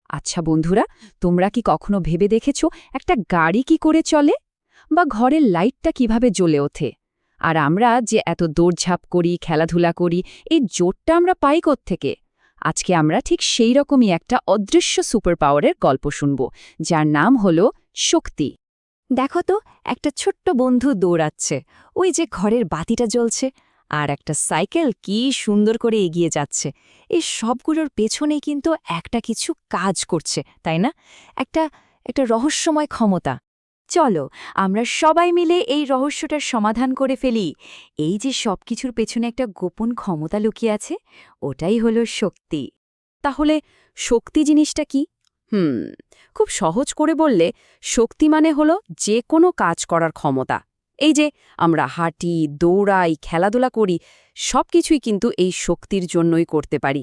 আচ্ছা বন্ধুরা, তোমরা কি কখনো ভেবে দেখেছ একটা গাড়ি কি করে চলে, বা ঘরের লাইটটা কিভাবে জ্বলে ওঠে? আর আমরা যে এত দৌড়ঝাঁপ করি, খেলাধুলা করি, এই জোরটা আমরা পাই কোত্থেকে? আজকে আমরা ঠিক সেই রকমই একটা অদৃশ্য সুপার পাওয়ারের গল্প শুনব, যার নাম হলো শক্তি। দেখো তো, একটা ছোট্ট বন্ধু দৌড়াচ্ছে, ওই যে ঘরের বাতিটা জ্বলছে, আর একটা সাইকেল কি সুন্দর করে এগিয়ে যাচ্ছে। এই সবগুলোর পেছনেই কিন্তু একটা কিছু কাজ করছে, তাই না? একটা একটা রহস্যময় ক্ষমতা। চলো আমরা সবাই মিলে এই রহস্যটার সমাধান করে ফেলি। এই যে সবকিছুর পেছনে একটা গোপন ক্ষমতা লুকিয়ে আছে, ওটাই হলো শক্তি। তাহলে শক্তি জিনিসটা কি? খুব সহজ করে বললে, শক্তি মানে হলো যে কোনো কাজ করার ক্ষমতা। এই যে আমরা হাঁটি, দৌড়াই, খেলাধুলা করি, সবকিছুই কিন্তু এই শক্তির জন্যই করতে পারি।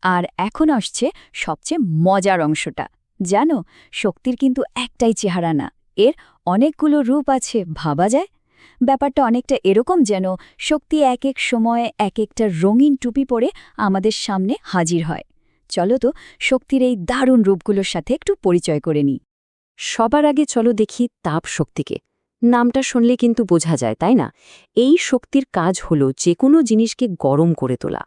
আর এখন আসছে সবচেয়ে মজার অংশটা। জানো, শক্তির কিন্তু একটাই চেহারা না, এর অনেকগুলো রূপ আছে, ভাবা যায়। ব্যাপারটা অনেকটা এরকম যেন শক্তি এক এক সময়ে এক একটা রঙিন টুপি পরে আমাদের সামনে হাজির হয়। চলো তো শক্তির এই দারুণ রূপগুলোর সাথে একটু পরিচয় করে নিই। সবার আগে চলো দেখি তাপ শক্তিকে। নামটা শুনলে কিন্তু বোঝা যায়, তাই না? এই শক্তির কাজ হলো যে কোনো জিনিসকে গরম করে তোলা।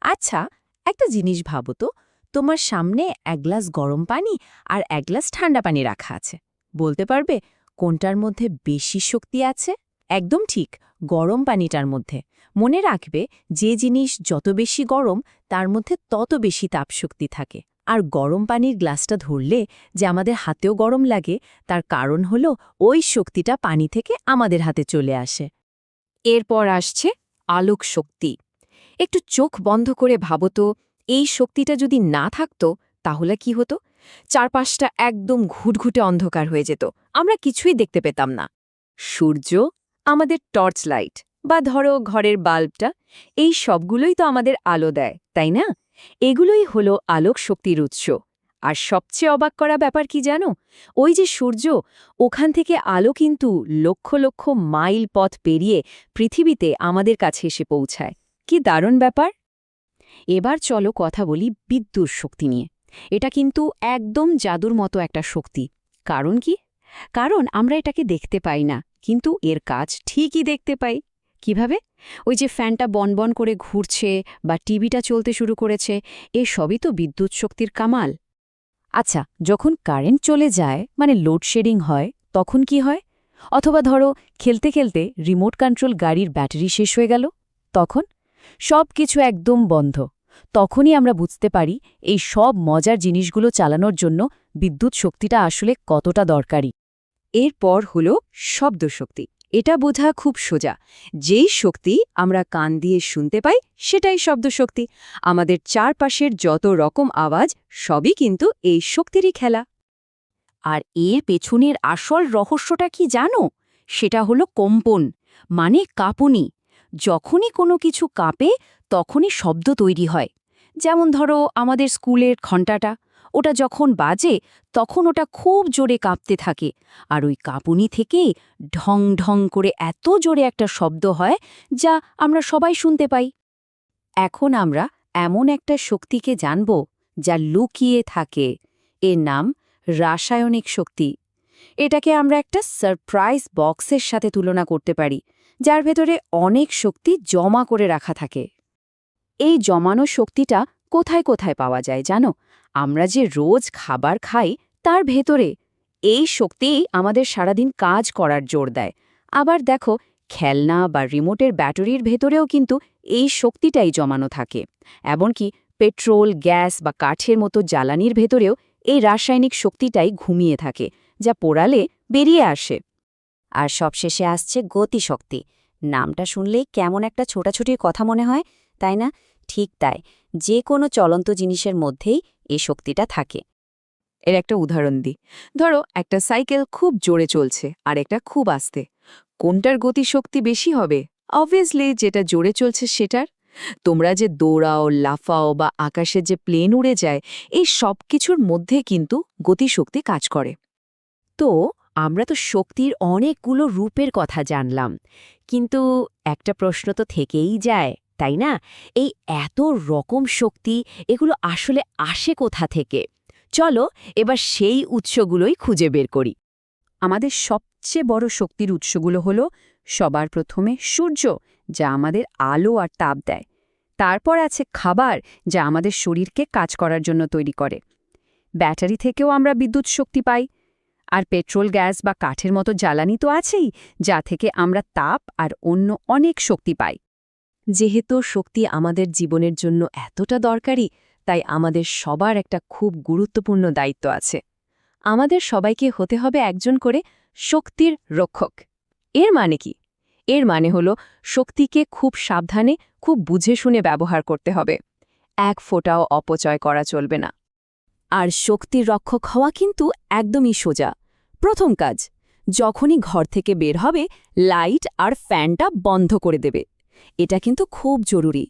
আচ্ছা, একটা জিনিস ভাবো তো, তোমার সামনে এক গ্লাস গরম পানি আর এক গ্লাস ঠান্ডা পানি রাখা আছে। বলতে পারবে কোনটার মধ্যে বেশি শক্তি আছে? একদম ঠিক, গরম পানিটার মধ্যে। মনে রাখবে, যে জিনিস যত বেশি গরম তার মধ্যে তত বেশি তাপশক্তি থাকে। আর গরম পানির গ্লাসটা ধরলে যে আমাদের হাতেও গরম লাগে, তার কারণ হলো ওই শক্তিটা পানি থেকে আমাদের হাতে চলে আসে। এরপর আসছে আলোক শক্তি। একটু চোখ বন্ধ করে ভাবো তো, এই শক্তিটা যদি না থাকতো তাহলে কি হতো? চারপাশটা একদম ঘুটঘুটে অন্ধকার হয়ে যেত, আমরা কিছুই দেখতে পেতাম না। সূর্য, আমাদের টর্চ লাইট, বা ধরো ঘরের বাল্বটা, এই সবগুলোই তো আমাদের আলো দেয়, তাই না? এগুলোই হলো আলোক শক্তির উৎস। আর সবচেয়ে অবাক করা ব্যাপার কি জানো? ওই যে সূর্য, ওখান থেকে আলো কিন্তু লক্ষ লক্ষ মাইল পথ পেরিয়ে পৃথিবীতে আমাদের কাছে এসে পৌঁছায়। কি দারুণ ব্যাপার! এবার চলো কথা বলি বিদ্যুৎ শক্তি নিয়ে। এটা কিন্তু একদম জাদুর মতো একটা শক্তি। কারণ কি? কারণ আমরা এটাকে দেখতে পাই না, কিন্তু এর কাজ ঠিকই দেখতে পাই। কিভাবে? ওই যে ফ্যানটা বনবন করে ঘুরছে বা টিভিটা চলতে শুরু করেছে, এ সবই তো বিদ্যুৎ শক্তির কামাল। আচ্ছা, যখন কারেন্ট চলে যায়, মানে লোডশেডিং হয়, তখন কি হয়? অথবা ধরো খেলতে খেলতে রিমোট কন্ট্রোল গাড়ির ব্যাটারি শেষ হয়ে গেল, তখন সব কিছু একদম বন্ধ। তখনই আমরা বুঝতে পারি এই সব মজার জিনিসগুলো চালানোর জন্য বিদ্যুৎ শক্তিটা আসলে কতটা দরকারি। এরপর হলো শব্দ শক্তি। এটা বোঝা খুব সোজা। যেই শক্তি আমরা কান দিয়ে শুনতে পাই, সেটাই শব্দ শক্তি। আমাদের চারপাশের যত রকম আওয়াজ, সবই কিন্তু এই শক্তিরই খেলা। আর এর পেছনের আসল রহস্যটা কি জানো? সেটা হলো কম্পন, মানে কাঁপুনি। যখনই কোনো কিছু কাঁপে, তখনই শব্দ তৈরি হয়। যেমন ধরো আমাদের স্কুলের ঘণ্টাটা, ওটা যখন বাজে তখন ওটা খুব জোরে কাঁপতে থাকে, আর ওই কাঁপুনি থেকে ঢং ঢং করে এত জোরে একটা শব্দ হয়, যা আমরা সবাই শুনতে পাই। এখন আমরা এমন একটা শক্তিকে জানব যা লুকিয়ে থাকে। এর নাম রাসায়নিক শক্তি। এটাকে আমরা একটা সারপ্রাইজ বক্সের সাথে তুলনা করতে পারি, যার ভেতরে অনেক শক্তি জমা করে রাখা থাকে। এই জমানো শক্তিটা কোথায় কোথায় পাওয়া যায় জানো? আমরা যে রোজ খাবার খাই, তার ভেতরে। এই শক্তিই আমাদের সারাদিন কাজ করার জোর দেয়। আবার দেখো, খেলনা বা রিমোটের ব্যাটারির ভেতরেও কিন্তু এই শক্তিটাই জমানো থাকে। এমনকি পেট্রোল, গ্যাস বা কাঠের মতো জ্বালানির ভেতরেও এই রাসায়নিক শক্তিটাই ঘুমিয়ে থাকে, যা পোড়ালে বেরিয়ে আসে। আর সবশেষে আসছে গতিশক্তি। নামটা শুনলেই কেমন একটা ছোটাছুটির কথা মনে হয়, তাই না? ঠিক তাই, যে কোনো চলন্ত জিনিসের মধ্যেই এই শক্তিটা থাকে। এর একটা উদাহরণ দিই। ধরো একটা সাইকেল খুব জোরে চলছে আর একটা খুব আস্তে। কোনটার গতিশক্তি বেশি হবে? অবভিয়াসলি যেটা জোরে চলছে সেটার। তোমরা যে দৌড়াও, লাফাও বা আকাশে যে প্লেন উড়ে যায়, এই সব কিছুর মধ্যে কিন্তু গতিশক্তি কাজ করে। তো আমরা তো শক্তির অনেকগুলো রূপের কথা জানলাম, কিন্তু একটা প্রশ্ন তো থেকেই যায়, তাই না? এই এত রকম শক্তি, এগুলো আসলে আসে কোথা থেকে? চলো এবার সেই উৎসগুলোই খুঁজে বের করি। আমাদের সবচেয়ে বড় শক্তির উৎসগুলো হলো সবার প্রথমে সূর্য, যা আমাদের আলো আর তাপ দেয়। তারপর আছে খাবার, যা আমাদের শরীরকে কাজ করার জন্য তৈরি করে। ব্যাটারি থেকেও আমরা বিদ্যুৎ শক্তি পাই। আর পেট্রোল, গ্যাস বা কাঠের মতো জ্বালানি তো আছেই, যা থেকে আমরা তাপ আর অন্য অনেক শক্তি পাই। যেহেতু শক্তি আমাদের জীবনের জন্য এতটা দরকারি, তাই আমাদের সবার একটা খুব গুরুত্বপূর্ণ দায়িত্ব আছে। আমাদের সবাইকে হতে হবে একজন করে শক্তির রক্ষক। এর মানে কি? এর মানে হলো শক্তিকে খুব সাবধানে, খুব বুঝে শুনে ব্যবহার করতে হবে। এক ফোঁটাও অপচয় করা চলবে না। আর শক্তির রক্ষক হওয়া কিন্তু একদমই সোজা। প্রথম কাজ, যখনই ঘর থেকে বের হবে, লাইট আর ফ্যানটা বন্ধ করে দেবে। এটা কিন্তু খুব জরুরি।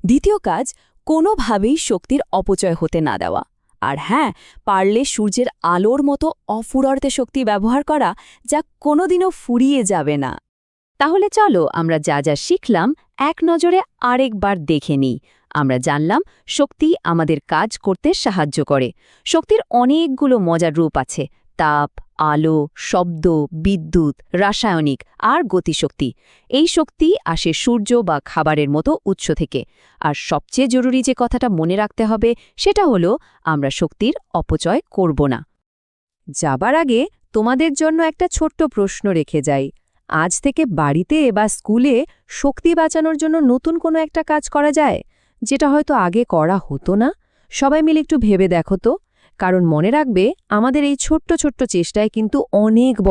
দ্বিতীয় কাজ, কোনোভাবেই শক্তির অপচয় হতে না দেওয়া। আর হ্যাঁ, পারলে সূর্যের আলোর মতো অফুরর্তে শক্তি ব্যবহার করা, যা কোনোদিনও ফুরিয়ে যাবে না। তাহলে চলো আমরা যা যা শিখলাম এক নজরে আরেকবার দেখে নিই। আমরা জানলাম শক্তি আমাদের কাজ করতে সাহায্য করে। শক্তির অনেকগুলো মজার রূপ আছে: তাপ, আলো, শব্দ, বিদ্যুৎ, রাসায়নিক আর গতিশক্তি। এই শক্তি আসে সূর্য বা খাবারের মতো উৎস থেকে। আর সবচেয়ে জরুরি যে কথাটা মনে রাখতে হবে সেটা হলো, আমরা শক্তির অপচয় করব না। যাবার আগে তোমাদের জন্য একটা ছোট্ট প্রশ্ন রেখে যাই। আজ থেকে বাড়িতে বা স্কুলে শক্তি বাঁচানোর জন্য নতুন কোনো একটা কাজ করা যায়, যেটা হয়তো আগে করা হতো না? সবাই মিলে একটু ভেবে দেখো তো। কারণ মনে রাখবে, আমাদের এই ছোট্ট ছোট্ট চেষ্টায় কিন্তু অনেক